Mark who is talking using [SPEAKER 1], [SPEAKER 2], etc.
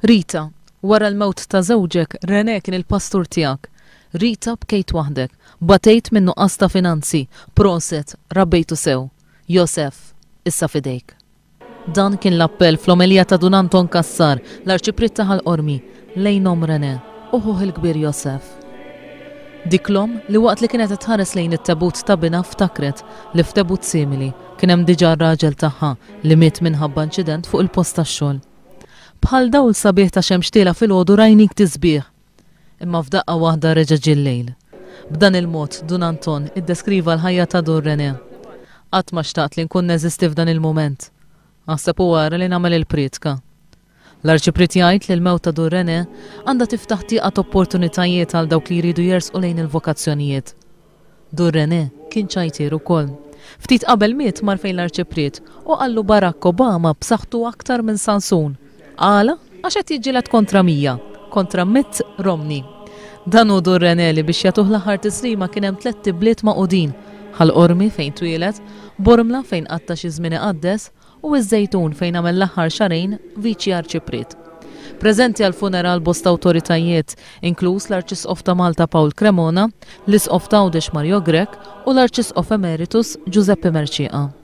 [SPEAKER 1] Rita, wara l-mewt ta' żewġek, René kien il-pastur tiegħek. Rita bkejt waħdek, batejt minnu nuqqas ta' finanzi, proset, rabbejtu sew. Josef, issa fidejk. Dan kien l-appell fl-omelija ta' Dun Anton Kassar, l-arċiprit ta' Ħal-Qormi, lejn René, uħuħ il-kbir Josef. Diklom li waqt li kienet tħares lejn it-tabut ta' Bina ftakret li f'tabut simili kien hemm diġà raġel tagħha li miet minħabba inċident fuq il-post tax-xogħol. Bħal dawl sabiħ ta' xemxtiela fil-għodu rajnik tisbieħ. Imma f'daqqa waħda reġa' ġil-lejl. B'dan il-mod Dun Anton iddeskriva l-ħajja ta' Dur René. Qatt ma xtaqt li nkun neżisti f'dan il-mument. Aħseb u wara li nagħmel il-pritka. L-arċiprit jgħid li l-mewt ta' Dur René għandha tiftaħ tieqat opportunitajiet għal dawk li jridu jersqu lejn il-vokazzjonijiet. Dur René kien ċajtier ukoll. Ftit qabel miet mar fejn l-arċiprit u qallu Barack Obama b'saħħtu aktar minn Sansun. Għala għax qed jiġġieled kontra Mija, kontra Mitt Romney. Dan hu Dur René li biex jagħtuh l-aħħar tislima kien hemm 3 tibliet maqudin, Ħal-Qormi fejn twieled, Bormla fejn qatta xi żmien iqaddes u Iż-Żejtun fejn għamel l-aħħar xarejn viċi arċiprit. Preżenti għal funeral bosta awtoritajiet, inkluż l-Arċisqof ta' Malta Paul Cremona, l-Isqof ta' Għawdex Mario Grek u l-Arċisqof Emeritus Giuseppe Merċieqa.